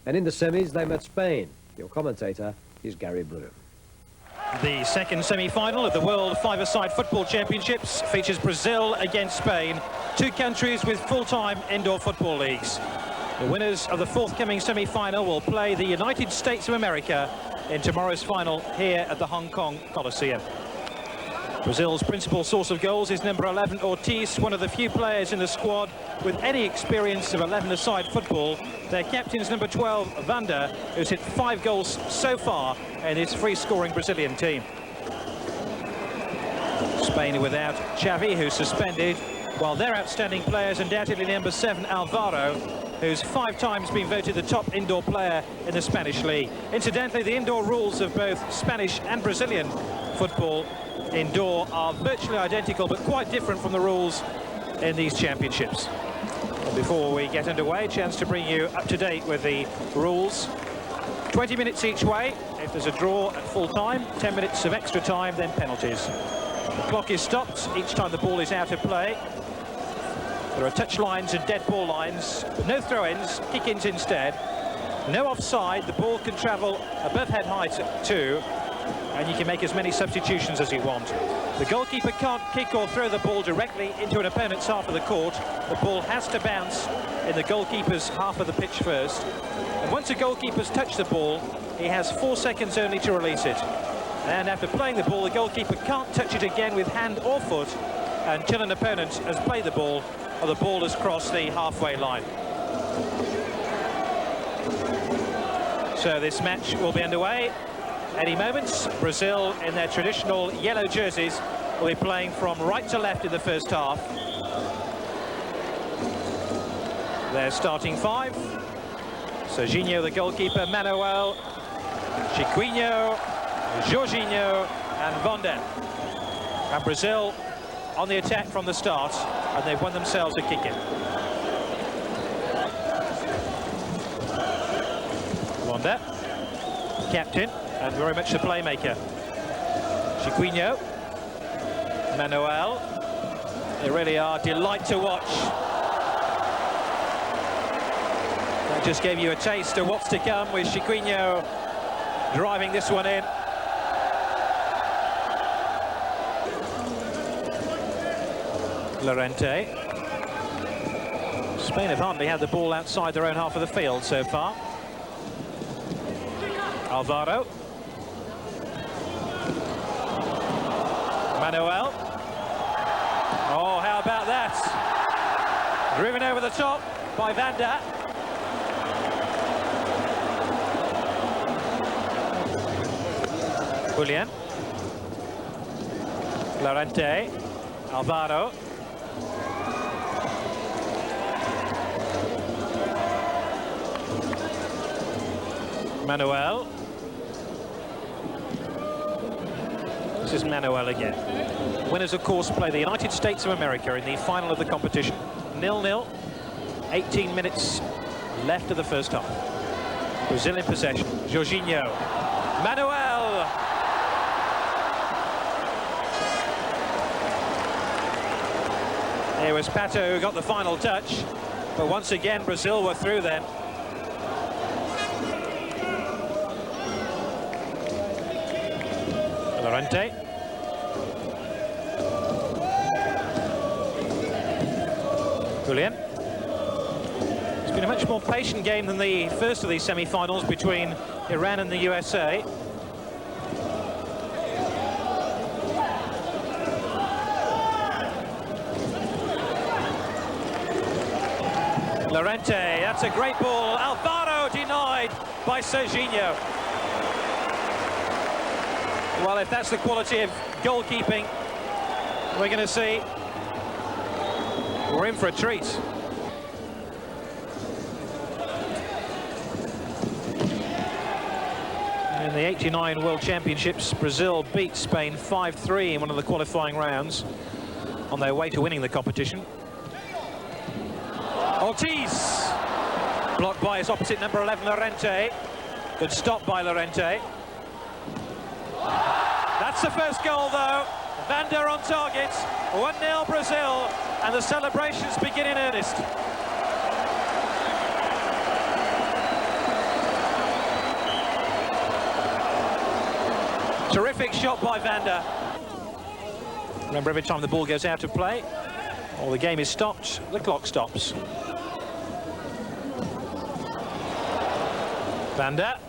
And in the semis, they met Spain. Your commentator is Gary Bloom. The second semi-final of the World Five-a-Side Football Championships features Brazil against Spain, two countries with full-time indoor football leagues. The winners of the forthcoming semi-final will play the United States of America in tomorrow's final here at the Hong Kong Coliseum. Brazil's principal source of goals is number 11 Ortiz, one of the few players in the squad with any experience of 11-a-side football. Their captain is number 12 Vanda, who's hit 5 goals so far in his free-scoring Brazilian team. Spain without Xavi, who's suspended, while their outstanding players undoubtedly number 7 Alvaro, who's 5 times been voted the top indoor player in the Spanish league. Incidentally, the indoor rules of both Spanish and Brazilian football indoor are virtually identical, but quite different from the rules in these championships. And before we get underway, a chance to bring you up to date with the rules. 20 minutes each way. If there's a draw at full time, 10 minutes of extra time, then penalties. The clock is stopped each time the ball is out of play. There are touch lines and dead ball lines, but no throw-ins, kick-ins instead. No offside, the ball can travel above head height too, and you can make as many substitutions as you want. The goalkeeper can't kick or throw the ball directly into an opponent's half of the court. The ball has to bounce in the goalkeeper's half of the pitch first. And once a goalkeeper's touched the ball, he has 4 seconds only to release it. And after playing the ball, the goalkeeper can't touch it again with hand or foot until an opponent has played the ball or the ball has crossed the halfway line. So this match will be underway any moment. Brazil, in their traditional yellow jerseys, will be playing from right to left in the first half. Their starting 5. Serginho, the goalkeeper, Manuel, Chiquinho, Jorginho and Vanda. And Brazil on the attack from the start, and they've won themselves a kick-in. Vanda, captain, and very much the playmaker. Chiquinho, Manuel, they really are a delight to watch. That just gave you a taste of what's to come with Chiquinho driving this one in. Llorente. Spain have hardly had the ball outside their own half of the field so far. Alvaro. Manuel. Oh, how about that? Driven over the top by Vanda. Julian. Llorente. Alvaro. Manuel. This is Manuel again. Winners, of course, play the United States of America in the final of the competition. 0-0. 18 minutes left of the first half. Brazil in possession. Jorginho. Manuel. Here was Pato who got the final touch. But once again, Brazil were through then. Llorente. Julian. It's been a much more patient game than the first of these semi-finals between Iran and the USA. Llorente, that's a great ball. Alvaro denied by Serginho. Well, if that's the quality of goalkeeping we're going to see, we're in for a treat. In the '89 World Championships, Brazil beat Spain 5-3 in one of the qualifying rounds on their way to winning the competition. Ortiz, blocked by his opposite number 11, Llorente. Good stop by Llorente. That's the first goal, though. Vanda on target. 1-0 Brazil, and the celebrations begin in earnest. Terrific shot by Vanda. Remember, every time the ball goes out of play, or the game is stopped, the clock stops. Vanda.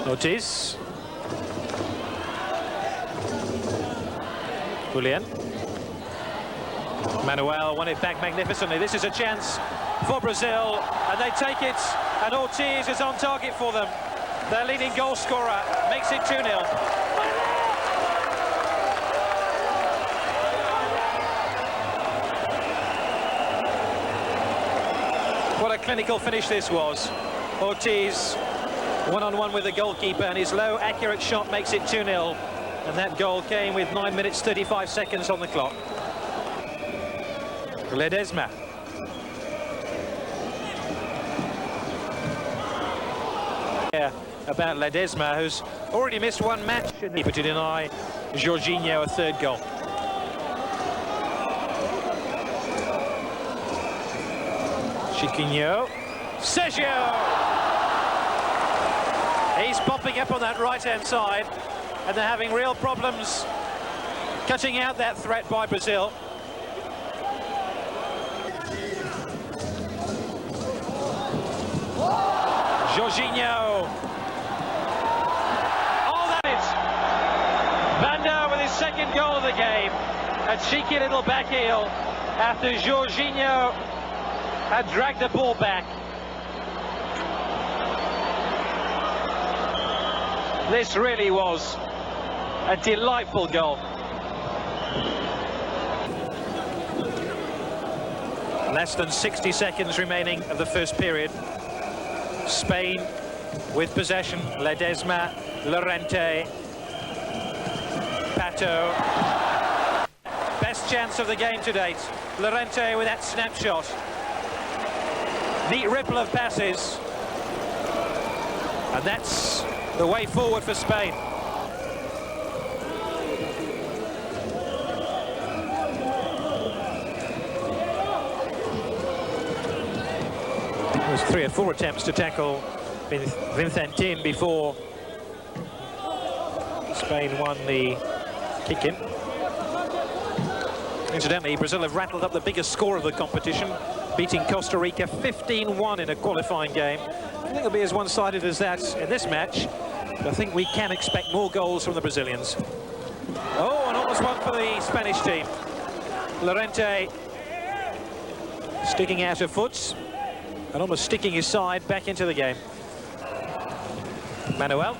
Ortiz. Julian. Manuel won it back magnificently. This is a chance for Brazil, and they take it, and Ortiz is on target for them. Their leading goal scorer makes it 2-0. What a clinical finish this was. Ortiz one-on-one with the goalkeeper, and his low, accurate shot makes it 2-0. And that goal came with 9 minutes 35 seconds on the clock. Ledesma. Yeah, about Ledesma, who's already missed one match, but to deny Jorginho a third goal. Chiquinho. Sergio! He's popping up on that right-hand side, and they're having real problems cutting out that threat by Brazil. Jorginho. Oh, that is Vanda with his second goal of the game. A cheeky little back heel after Jorginho had dragged the ball back. This really was a delightful goal. Less than 60 seconds remaining of the first period. Spain with possession. Ledesma, Llorente, Pato. Best chance of the game to date. Llorente with that snapshot. Neat ripple of passes. And that's the way forward for Spain. There was 3 or 4 attempts to tackle Vicentin before Spain won the kick-in. Incidentally, Brazil have rattled up the biggest score of the competition, beating Costa Rica 15-1 in a qualifying game. I think it'll be as one-sided as that in this match, but I think we can expect more goals from the Brazilians. Oh, and almost one for the Spanish team. Llorente sticking out of foot and almost sticking his side back into the game. Manuel.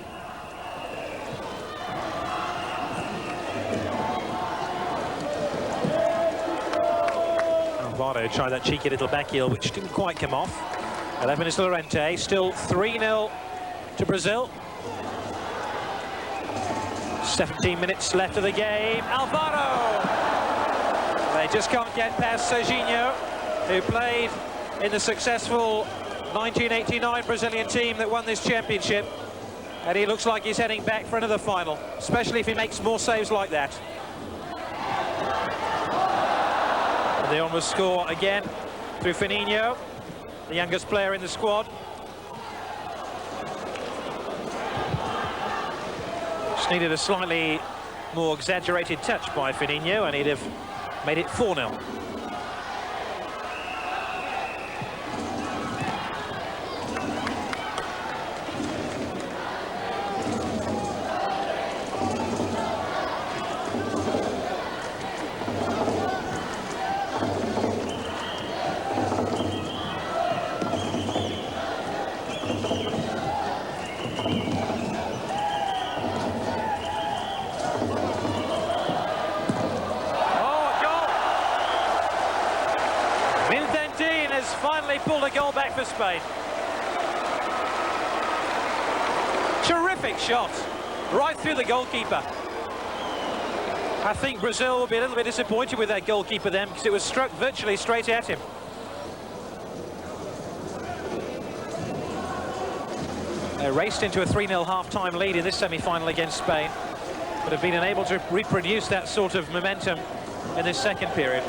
Alvaro tried that cheeky little back heel, which didn't quite come off. 11 is Llorente, still 3-0 to Brazil. 17 minutes left of the game. Alvaro! They just can't get past Serginho, who played in the successful 1989 Brazilian team that won this championship. And he looks like he's heading back for another final, especially if he makes more saves like that. And they almost score again through Firmino, the youngest player in the squad. Just needed a slightly more exaggerated touch by Firmino, and he'd have made it 4-0. Finally pulled a goal back for Spain. Terrific shot, right through the goalkeeper. I think Brazil will be a little bit disappointed with that goalkeeper then, because it was struck virtually straight at him. They raced into a 3-0 half-time lead in this semi-final against Spain, but have been unable to reproduce that sort of momentum in this second period.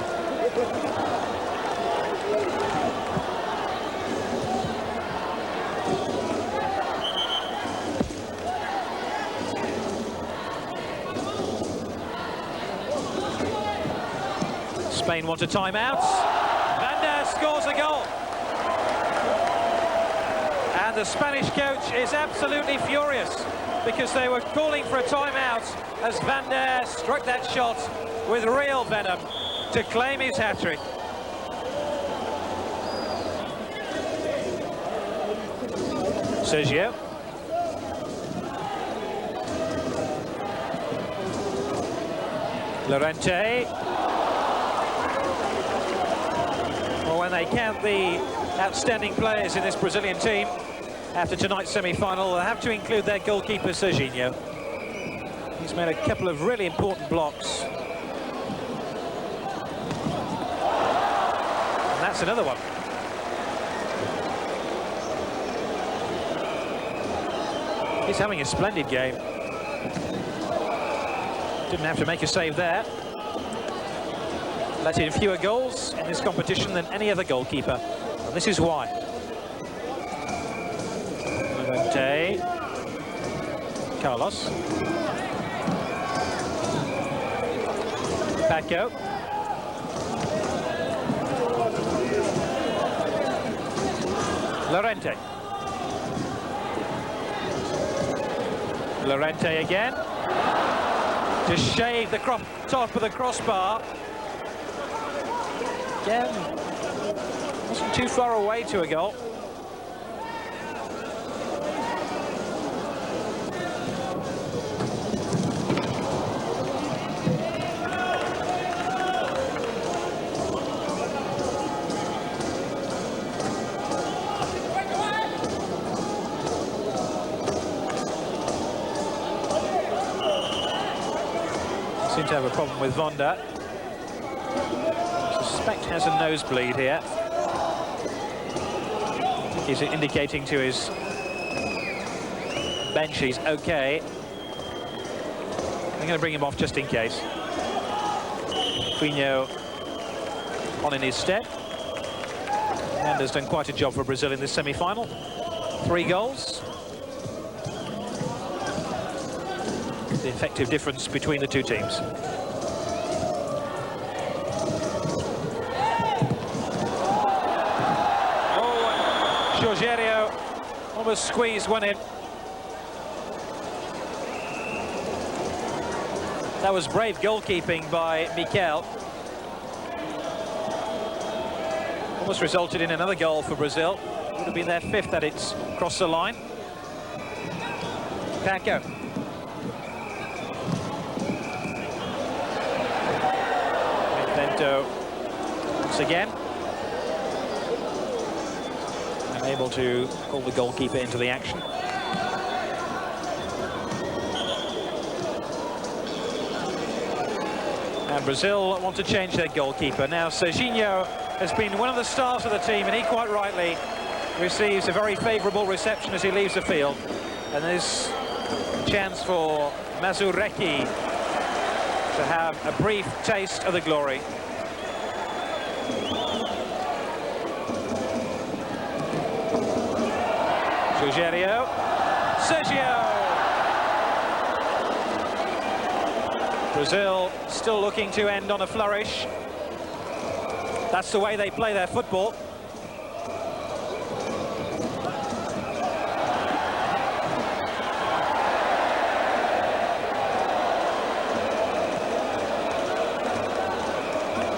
Spain want a timeout. Van der scores a goal. And the Spanish coach is absolutely furious because they were calling for a timeout as Van der struck that shot with real venom to claim his hat-trick. Sergio. Llorente. Well, when they count the outstanding players in this Brazilian team after tonight's semi-final, they'll have to include their goalkeeper, Serginho. He's made a couple of really important blocks. And that's another one. He's having a splendid game. Didn't have to make a save there. Let in fewer goals in this competition than any other goalkeeper. And this is why. Llorente. Carlos. Paco. Llorente. Llorente again. To shave the top of the crossbar. Again, wasn't too far away to a goal. Seem to have a problem with Vonda. I suspect has a nosebleed here. He's indicating to his bench he's okay. I'm going to bring him off just in case. Coutinho on in his stead. Mendes done quite a job for Brazil in this semi-final. 3 goals. The effective difference between the two teams. Oh, Jorginho almost squeezed one in. That was brave goalkeeping by Mikel. Almost resulted in another goal for Brazil. Would have been their 5th that it's crossed the line. Paco. Once again, unable to call the goalkeeper into the action. And Brazil want to change their goalkeeper. Now, Serginho has been one of the stars of the team, and he quite rightly receives a very favourable reception as he leaves the field. And there's a chance for Mazureki to have a brief taste of the glory. Jorginho. Sergio. Brazil still looking to end on a flourish. That's the way they play their football.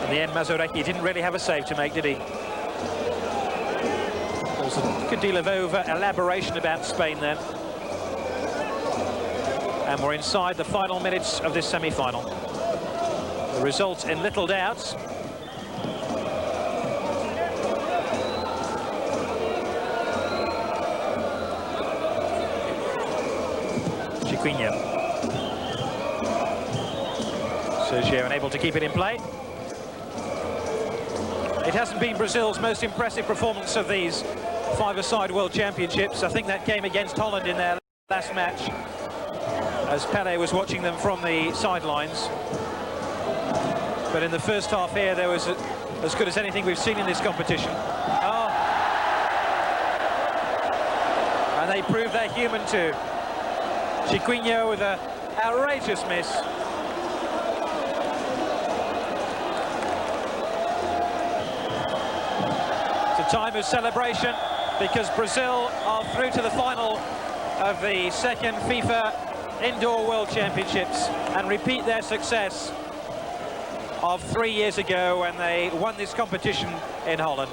In the end, Mazureki didn't really have a save to make, did he? Also, a good deal of over-elaboration about Spain then. And we're inside the final minutes of this semi-final. The result in little doubt. Chiquinho. Sergio unable to keep it in play. It hasn't been Brazil's most impressive performance of these five-a-side World Championships. I think that came against Holland in their last match, as Pelé was watching them from the sidelines. But in the first half here, there was as good as anything we've seen in this competition. Oh. And they proved they're human too. Chiquinho with an outrageous miss. time of celebration because Brazil are through to the final of the second FIFA Indoor World Championships and repeat their success of 3 years ago when they won this competition in Holland.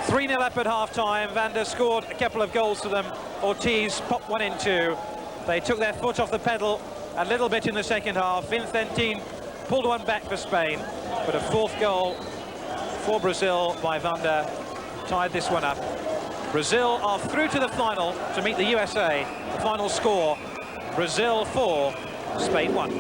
3-0 up at half-time. Van der scored a couple of goals to them. Ortiz popped one in too. They took their foot off the pedal a little bit in the second half. Vincentine pulled one back for Spain, but a fourth goal for Brazil by Van der tied this one up. Brazil are through to the final to meet the USA. The final score, Brazil 4, Spain 1.